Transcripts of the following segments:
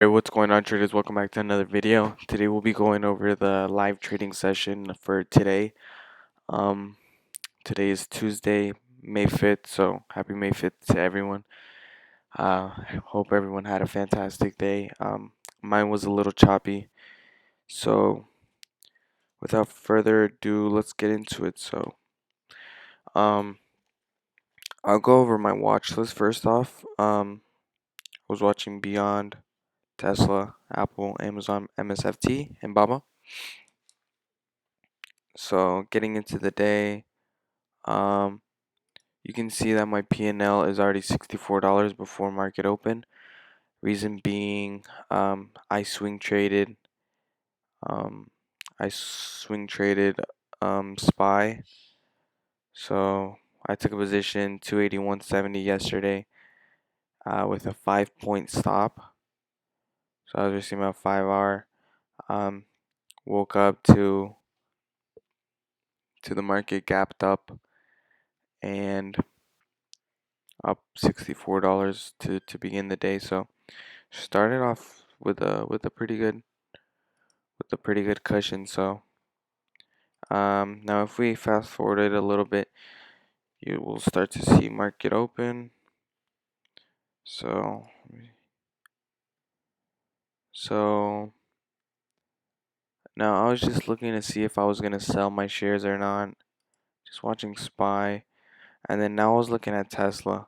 Hey, what's going on, traders? Welcome back to another video. Today we'll be going over the live trading session for today. Um, Today is Tuesday, May 5th, so happy May 5th to everyone. I hope everyone had a fantastic day. Mine was a little choppy, so without further ado, let's get into it. Um, I'll go over my watch list first off. I was watching Beyond, Tesla, Apple, Amazon, MSFT, and Baba. So getting into the day, um, you can see that my P&L is already $64 before market open. Reason being, I swing traded. Um, I swing traded SPY. So I took a position 281.70 yesterday with a 5-point stop. So I was receiving about 5 hour. Um, Woke up to the market gapped up and up $64 to begin the day. So started off with a pretty good cushion. So now if we fast forward it a little bit, you will start to see market open. So so now I was just looking to see if I was gonna sell my shares or not. Just watching SPY, and then now I was looking at Tesla.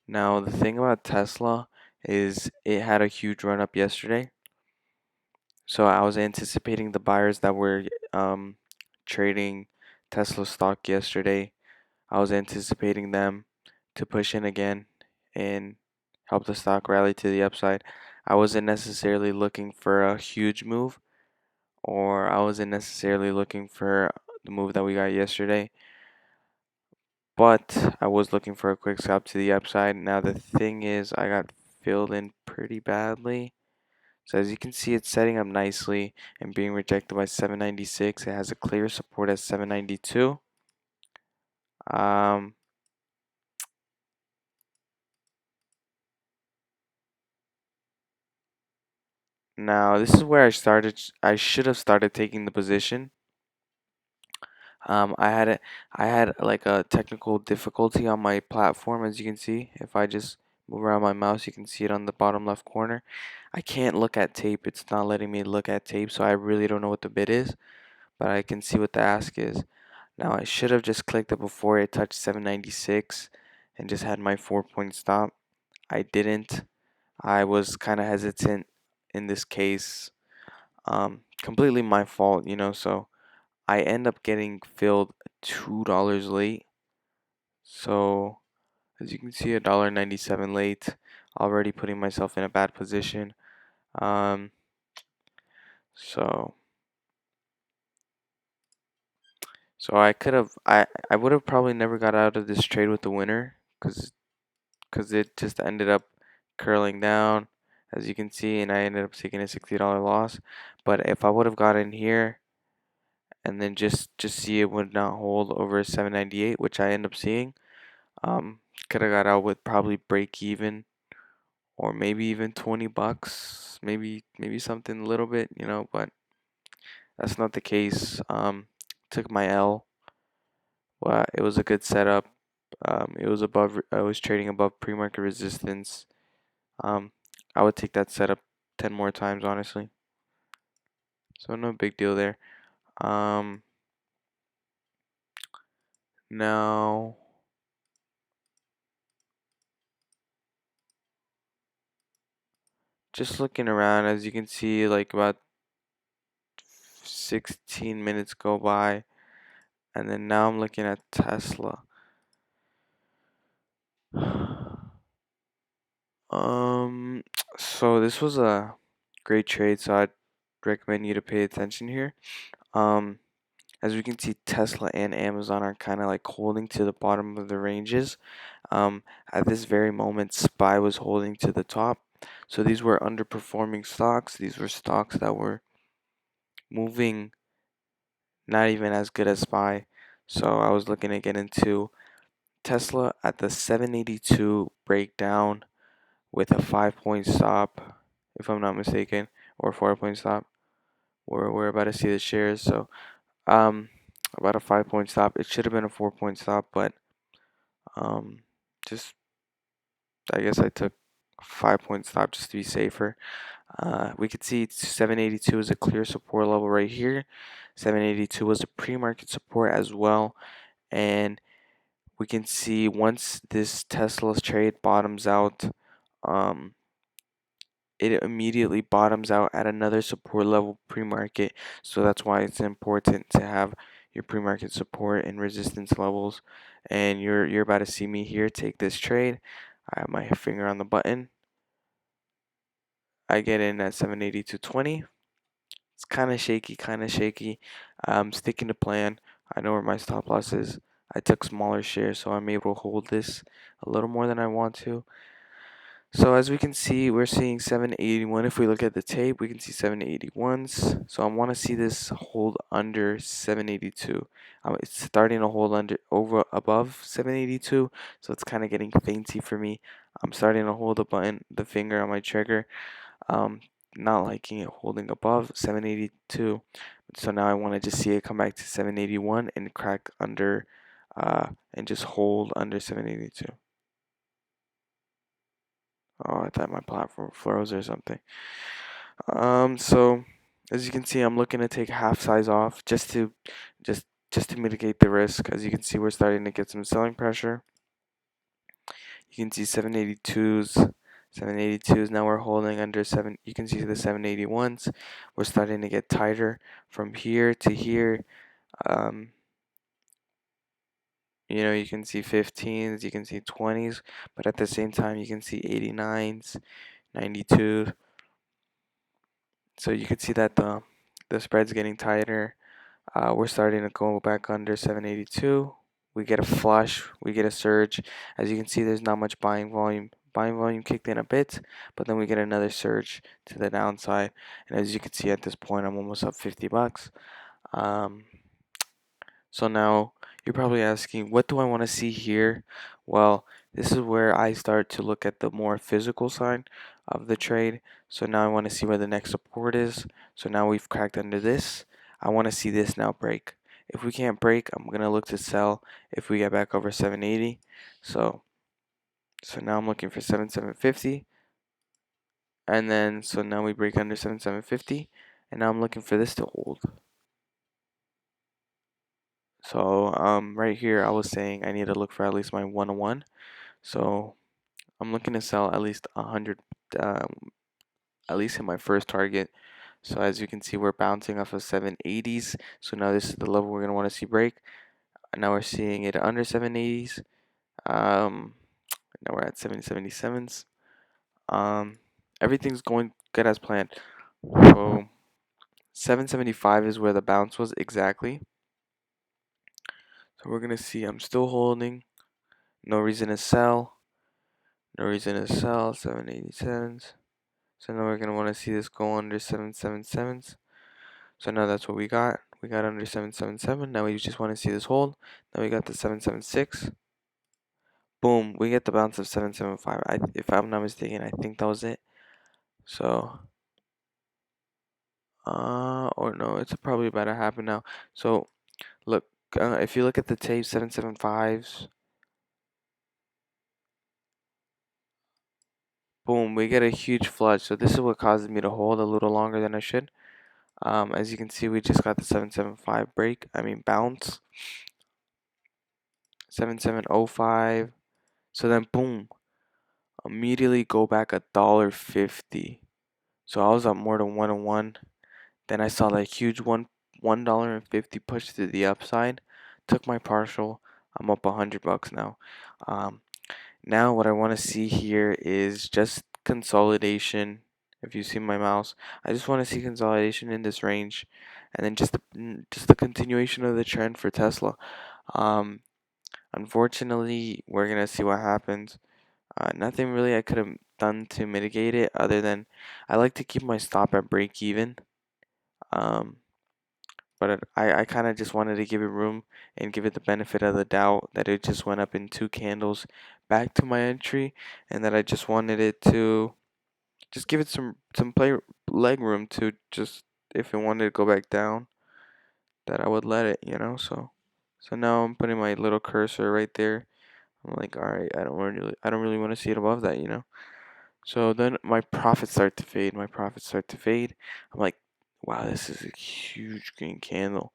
Now the thing about Tesla is it had a huge run up yesterday. So I was anticipating the buyers that were trading Tesla stock yesterday. I was anticipating them to push in again and help the stock rally to the upside. I wasn't necessarily looking for a huge move, or I wasn't necessarily looking for the move that we got yesterday, but I was looking for a quick scalp to the upside. Now the thing is, I got filled in pretty badly. So as you can see, it's setting up nicely and being rejected by 796. It has a clear support at 792. Um, Now this is where I should have started taking the position. I had like a technical difficulty on my platform, as you can see. If I just move around my mouse, you can see it on the bottom left corner. I can't look at tape. It's not letting me look at tape, so I really don't know what the bid is, but I can see what the ask is. Now I should have just clicked it before it touched 796 and just had my 4-point stop. I didn't. I was kind of hesitant in this case. Completely my fault, so I end up getting filled $2 late. So as you can see, $1.97 late, already putting myself in a bad position. Um, so so I would have probably never got out of this trade with the winner because it just ended up curling down, as you can see, and I ended up taking a $60 loss. But if I would have gotten here and then just see it would not hold over 798, which I end up seeing, could have got out with probably break even or maybe even $20, maybe something a little bit, but that's not the case. Took my L. Well, it was a good setup. It was above. I was trading above pre-market resistance. Um, I would take that setup 10 more times, honestly. So no big deal there. Um, Now just looking around, as you can see, like about 16 minutes go by, and then now I'm looking at Tesla. Um, so this was a great trade, so I'd recommend you to pay attention here. Um, as we can see, Tesla and Amazon are kind of like holding to the bottom of the ranges. At this very moment, SPY was holding to the top. So these were underperforming stocks. These were stocks that were moving not even as good as SPY. So I was looking to get into Tesla at the 782 breakdown with a 5-point stop. if I'm not mistaken, or 4 point stop. We're about to see the shares, so um, about a 5 point stop. It should have been a 4 point stop, but um, just I guess I took 5 point stop just to be safer. We could see 782 is a clear support level right here. 782 was a pre-market support as well, and we can see once this Tesla's trade bottoms out, um, it immediately bottoms out at another support level pre-market. So that's why it's important to have your pre-market support and resistance levels. And you're about to see me here take this trade. I have my finger on the button. I get in at 782.20. It's kind of shaky, kind of shaky. I'm sticking to plan. I know where my stop loss is. I took smaller shares, so I'm able to hold this a little more than I want to. So as we can see, we're seeing 781. If we look at the tape, we can see 781s. So I want to see this hold under 782. It's starting to hold under over above 782, so it's kind of getting fainty for me. I'm starting to hold the finger on my trigger. Um, Not liking it holding above 782. So now I want to just see it come back to 781 and crack under, and just hold under 782. Oh, I thought my platform froze or something. So as you can see, I'm looking to take half size off just just to mitigate the risk. As you can see, we're starting to get some selling pressure. You can see 782s, 782s. Now we're holding under 7. You can see the 781s. We're starting to get tighter from here to here. Um, you can see 15s, you can see 20s, but at the same time, you can see 89s, 92s. So you can see that the spread's getting tighter. We're starting to go back under 782. We get a flush, we get a surge. As you can see, there's not much buying volume. Buying volume kicked in a bit, but then we get another surge to the downside. And as you can see at this point, I'm almost up 50 bucks. Um, so now you're probably asking, what do I want to see here? Well, this is where I start to look at the more physical side of the trade. So now I want to see where the next support is. So now we've cracked under this. I want to see this now break. If we can't break, I'm going to look to sell if we get back over 780. So now I'm looking for 7750. And then so now we break under 7750, and now I'm looking for this to hold. So right here I was saying I need to look for at least my 101. So I'm looking to sell at least 100, at least hit my first target. So as you can see, we're bouncing off of 780s. So now this is the level we're gonna want to see break. And now we're seeing it under 780s. Now we're at 777s. Everything's going good as planned. So 775 is where the bounce was exactly. So we're gonna see I'm still holding. No reason to sell. No reason to sell. 787s. So now we're gonna want to see this go under 777s. So now that's what we got. We got under 777. Now we just want to see this hold. Now we got the 776. Boom. We get the bounce of 775. If I'm not mistaken, I think that was it. So, or no, it's probably about to happen now. So, look, if you look at the tape, 775s. Boom. We get a huge flood. So this is what causes me to hold a little longer than I should. As you can see, we just got the 775 break. I mean bounce. 7705. So then boom, immediately go back $1.50. So I was up more than 101. Then I saw that huge $1.50 push to the upside. Took my partial. I'm up 100 bucks now. Um, Now what I want to see here is just consolidation. If you see my mouse, I just want to see consolidation in this range, and then just the continuation of the trend for Tesla. Um, Unfortunately, we're gonna see what happens. Nothing really I could have done to mitigate it other than I like to keep my stop at break even. Um, but I kind of just wanted to give it room and give it the benefit of the doubt that it just went up in two candles back to my entry, and that I just wanted it to just give it some play leg room to just if it wanted to go back down, that I would let it, So now I'm putting my little cursor right there. I'm like, all right, I don't really want to see it above that. So then my profits start to fade. My profits start to fade. I'm like, wow, this is a huge green candle.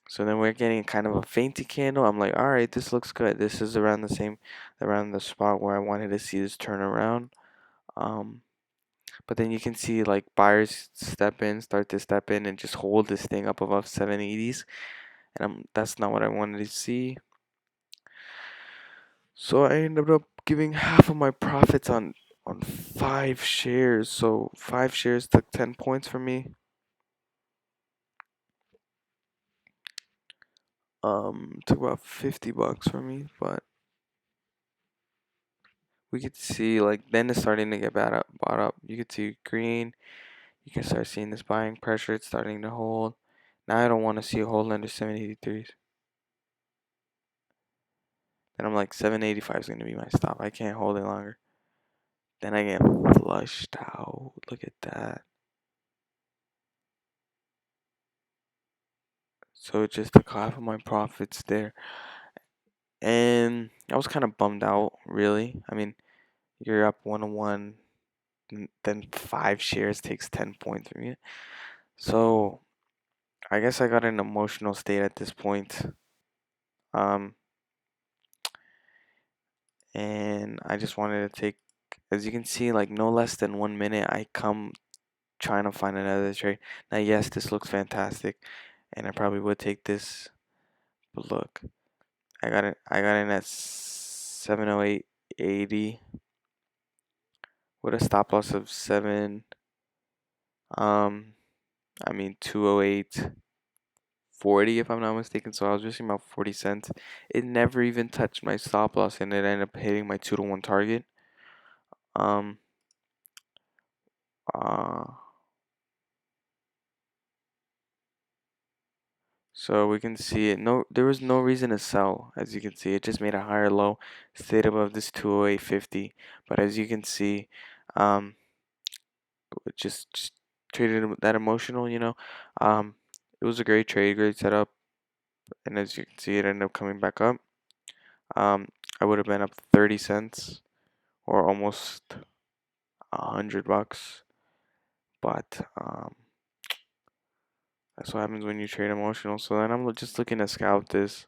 So then we're getting kind of a fainty candle. I'm like, all right, this looks good. This is around the spot where I wanted to see this turn around. Um, but then you can see like buyers start to step in and just hold this thing up above 780s. And that's not what I wanted to see. So I ended up giving half of my profits on 5 shares. So 5 shares took 10 points for me. Took about $50 for me, but we could see like then it's starting to get bought up. You could see green. You can start seeing this buying pressure. It's starting to hold. Now I don't want to see a hold under 783s. Then I'm like 785 is gonna be my stop. I can't hold it longer. Then I get flushed out. Look at that. So it just took half of my profits there. And I was kind of bummed out, really. I mean, you're up 101, then 5 shares takes 10 points from you. So I guess I got an emotional state at this point. Um, and I just wanted to take, as you can see, like no less than 1 minute, I come trying to find another trade. Now, yes, this looks fantastic, and I probably would take this, but look, I got in at 708.80 with a stop loss of um, 208.40 if I'm not mistaken. So I was missing about 40 cents. It never even touched my stop loss, and it ended up hitting my 2-to-1 target. Um, uh, so we can see it. No, there was no reason to sell. As you can see, it just made a higher low, stayed above this 208.50. But as you can see, um, just traded that emotional. Um, it was a great trade, great setup, and as you can see, it ended up coming back up. Um, I would have been up 30 cents or almost $100, but that's what happens when you trade emotional. So then I'm just looking to scalp this.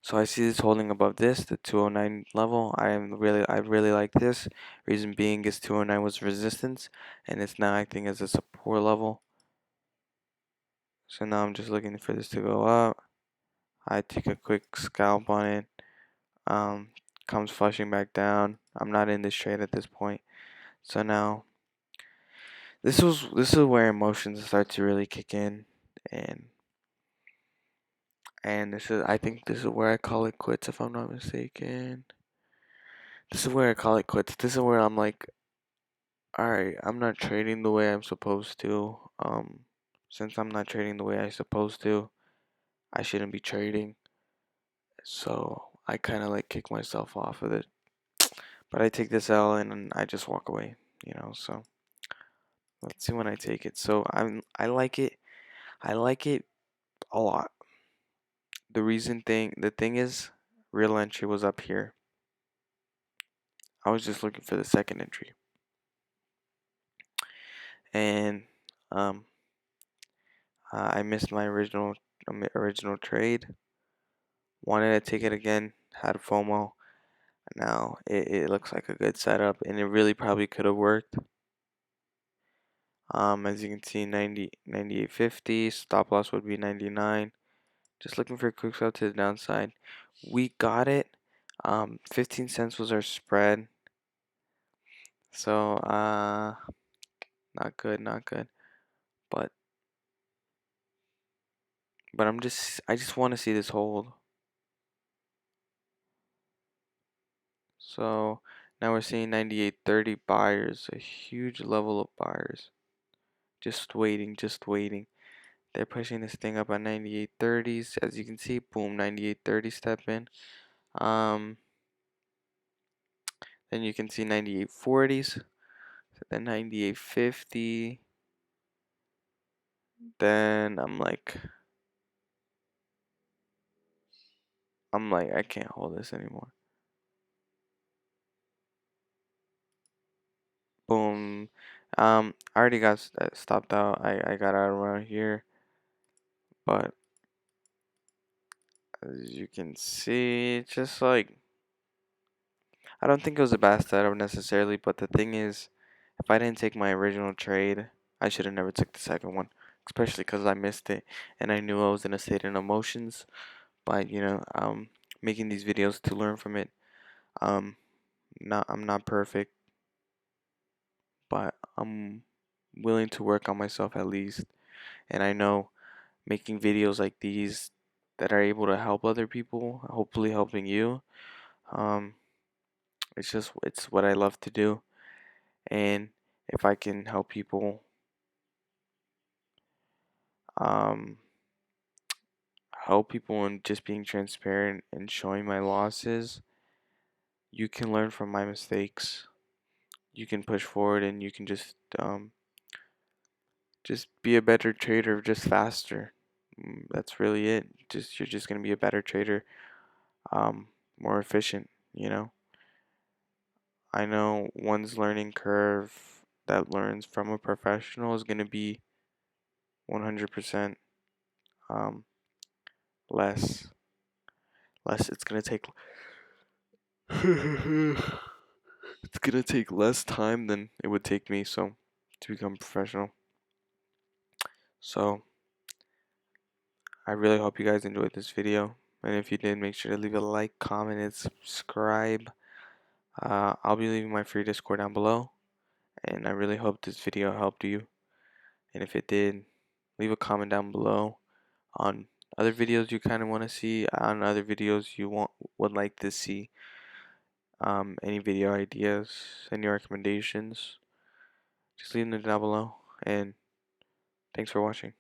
So I see this holding above this, the 209 level. I really like this. Reason being is 209 was resistance, and it's now acting as a support level. So now I'm just looking for this to go up. I take a quick scalp on it. Um, Comes flushing back down. I'm not in this trade at this point. So now this is where emotions start to really kick in, and this is I think this is where I call it quits if I'm not mistaken. This is where I call it quits. This is where I'm like, all right, I'm not trading the way I'm supposed to. Since I'm not trading the way I'm supposed to, I shouldn't be trading. So I kind of like kick myself off of it. But I take this L and I just walk away. So let's see when I take it. So I like it. I like it a lot. The thing is, real entry was up here. I was just looking for the second entry, and um, I missed my original trade. Wanted to take it again. Had FOMO. Now it looks like a good setup, and it really probably could have worked. As you can see, 98.50 stop loss would be 99. Just looking for a quick sell to the downside. We got it. 15 cents was our spread. So not good, not good. But I just want to see this hold. So now we're seeing 98.30 buyers, a huge level of buyers. Just waiting, just waiting. They're pushing this thing up at 98.30s. As you can see, boom, 98.30 step in. Um, Then you can see 9840s, then 9850. Then I'm like I can't hold this anymore. Boom. I already got stopped out. I got out around here, but as you can see, it's just like I don't think it was a bad setup necessarily, but the thing is, if I didn't take my original trade, I should have never took the second one, especially because I missed it and I knew I was in a state of emotions. But making these videos to learn from it. Um, I'm not perfect, but I'm willing to work on myself at least. And I know making videos like these that are able to help other people, hopefully helping you. Um, it's what I love to do, and if I can help people, um, help people in just being transparent and showing my losses, you can learn from my mistakes. You can push forward, and you can just be a better trader, just faster. That's really it. Just you're just gonna be a better trader, um, more efficient. You know. I know one's learning curve that learns from a professional is gonna be 100% um less. Less. It's gonna take. It's gonna take less time than it would take me. So to become professional. So I really hope you guys enjoyed this video. And if you did, make sure to leave a like, comment, and subscribe. I'll be leaving my free Discord down below, and I really hope this video helped you. And if it did, leave a comment down below on other videos you kind of want to see, on other videos you would like to see. Any video ideas, any recommendations, just leave them down below. And thanks for watching.